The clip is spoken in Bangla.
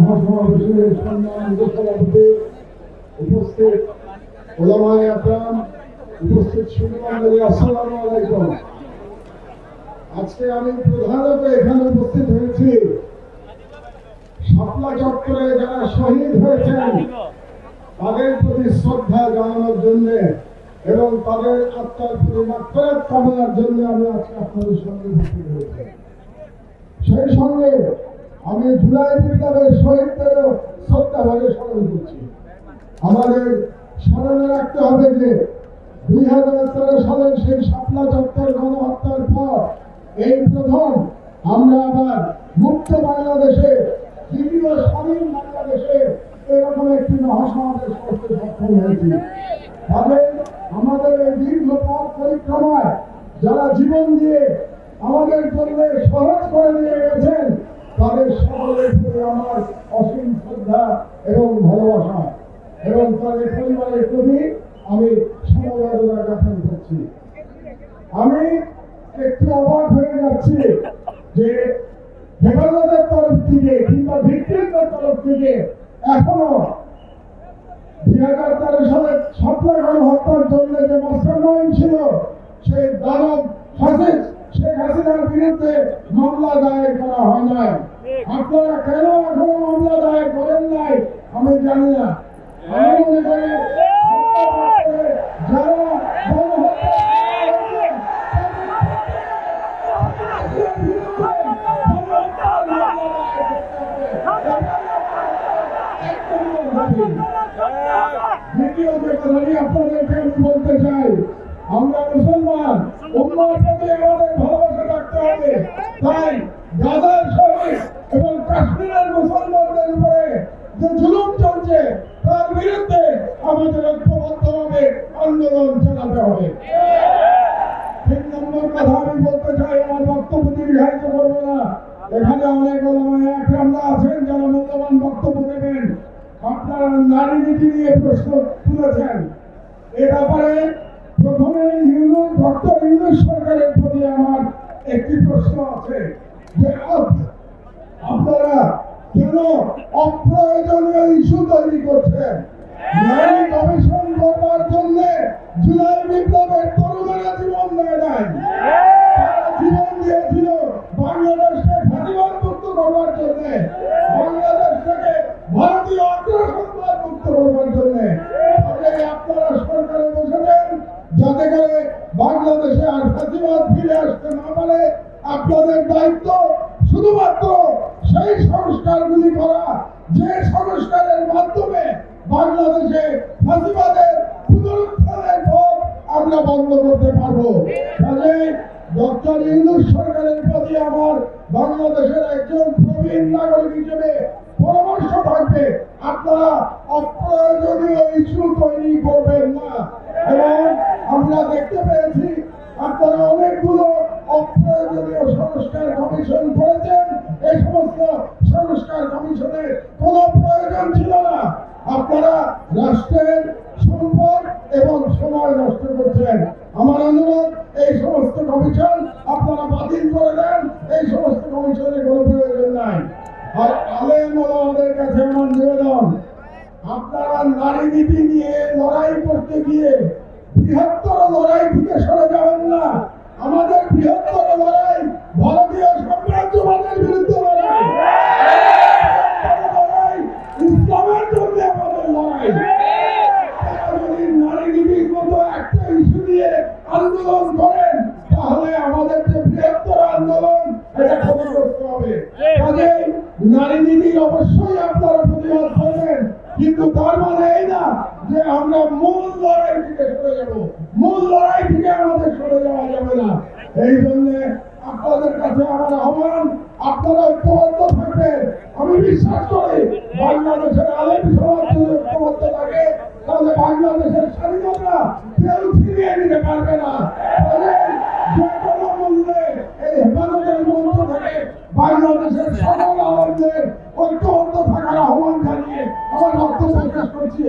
মহাসমাবেশের সম্মানিত সভাপতি, উপস্থিত ওলামায়ে আকরাম, উপস্থিত সুধীমণ্ডলী, আসসালামু আলাইকুম। আজকে আমি প্রধানত এখানে উপস্থিত হয়েছি শাপলা চত্বরে যারা শহীদ হয়েছেন তাদের প্রতি শ্রদ্ধা জানানোর জন্য এবং তাদের আত্মার প্রতি মাগফিরাত কামনার জন্য আমি আজকে আপনাদের সঙ্গে উপস্থিত হয়েছি। সেই সঙ্গে আমি জুলাই বিপ্লবের শহীদদেরও শ্রদ্ধাভাবে স্মরণ করছি। আমাদের স্মরণে রাখতে হবে যে 2013 সালের সেই শাপলা চত্বর গণহত্যার পর এই প্রথম আমরা আবার মুক্ত বাংলাদেশে, দ্বিতীয় স্বাধীন বাংলাদেশে এরকম একটি মহাসমাবেশ করতে সক্ষম হয়েছি। তবে আমাদের এই দীর্ঘ পথ পরিক্রমায় যারা জীবন দিয়ে আমাদের জন্য সহজ করে দিয়ে গেছেন তাদের সকলের প্রতি আমার অসীম শ্রদ্ধা এবং ভালোবাসা এবং তাদের পরিবারের প্রতি আমি সমবেদনা জ্ঞাপন করছি। আমি একটু অবাক হয়ে যাচ্ছি যে হেফাজতের তরফ থেকে কিংবা ভিক্টিমদের তরফ থেকে এখনো 2013 সালের শাপলা গণহত্যার জন্য যে মাস্টারমাইন্ড ছিল সেই দানব ফাসিস্ট শেখ হাসিনার বিরুদ্ধে মামলা দায়ের করা হয় নাই। আপনারা কেন এখনো মামলা দায়ের করেন নাই আমি জানি না। আমি মনে করি যারা দ্বিতীয় যে কথাটি আপনাদেরকে আমি বলতে চাই, আমরা মুসলমান, উম্মার প্রতি আমাদের ভালোবাসা রাখতে হবে। তাই গাজার শহীদ এবং কাশ্মীরের মুসলমানদের উপরে যে জুলুম চলছে তার বিরুদ্ধে আমাদের ঐক্যবদ্ধভাবে আন্দোলন চালাতে হবে। 3 নম্বর কথা আমি বলতে চাই, আমার বক্তব্য দীর্ঘায়িত করবো না। এখানে অনেক ওলামায়ে একরামরা আছেন যারা মূল্যবান বক্তব্য দেবেন। আপনারা নারী নীতি নিয়ে প্রশ্ন তুলেছেন। এ ব্যাপারে প্রথমে ডক্টর ইউনূস সরকারের প্রতি আমার একটি প্রশ্ন আছে যে আপনারা কেন অপ্রয়োজনীয় ইস্যু তৈরি করছেন? নারী কমিশন করবার জন্য জুলাই বিপ্লবের তরুণেরা জীবন দেয় নাই, জীবন দিয়েছিল বাংলাদেশকে ফাঁসিবাদ মুক্ত করবার জন্য, বাংলাদেশ থেকে ভারতীয় আগ্রাসনবাদ মুক্ত করবার জন্য। আপনারা সরকারে বসেছেন যাতে করে বাংলাদেশে আর ফাঁসিবাদ ফিরে আসতে না পারে। আপনাদের দায়িত্ব শুধুমাত্র সেই সংস্কারগুলি করা যে সংস্কারের মাধ্যমে বাংলাদেশে ফাঁসিবাদের পুনরুত্থানের পথ আমরা বন্ধ করতে পারবো। কাজেই ডক্টর ইউনূস সরকারের প্রতি আমার বাংলাদেশের একজন প্রবীণ নাগরিক হিসেবে পরামর্শ থাকবে, আপনারা অপ্রয়োজনীয় ইস্যু তৈরি করবেন না। এবং আমরা দেখতে পেয়েছি আপনারা অনেকগুলো অপ্রয়োজনীয় সংস্কার কমিশন করেছেন। এই সমস্ত সংস্কার কমিশনের কোনো প্রয়োজন ছিল না। আপনারা রাষ্ট্রের সম্পদ এবং সময় নষ্ট করছেন। আমার অনুরোধ, এই সমস্ত কমিশন আপনারা বাতিল করে দেন। এই সমস্ত কমিশনের কোনো প্রয়োজন নাই। আর আলেম ওলামাদের কাছে আমার নিবেদন, আপনারা নারী নীতি নিয়ে লড়াই করতে গিয়ে বৃহত্তর লড়াই থেকে সরে যাবেন না। আমাদের বৃহত্তর লড়াই ভারতীয় সাম্রাজ্যবাদের বিরুদ্ধে লড়াই, ইসলামের জন্য আমাদের লড়াই। যদি নারী নীতির মতো একটা ইস্যু নিয়ে আন্দোলন করেন তাহলে আমাদের যে বৃহত্তর আন্দোলন এটা ক্ষতিগ্রস্ত হবে। কাজেই নারী নীতির অবশ্যই আপনারা প্রতিবাদ করবেন, কিন্তু তার মানে এই না যে আমরা মূল লড়াই থেকে সরে যাব। মূল লড়াই থেকে আমাদের সরে যাওয়া যাবে না। এই জন্য আপনাদের কাছে আমার আহ্বান, আপনারা ঐক্যবদ্ধ থাকবেন। আমি বিশ্বাস করি বাংলাদেশের আলেম সমাজ যদি ঐক্যবদ্ধ থাকে তাহলে বাংলাদেশের স্বাধীনতা কেউ ফিরিয়ে নিতে পারবে না। যে কোনো মূল্যে এই হেফাজতের মঞ্চ থেকে বাংলাদেশের সকল আলেমদের ঐক্যবদ্ধ থাকার আহ্বান জানিয়ে আমার বক্তব্য শেষ করছি।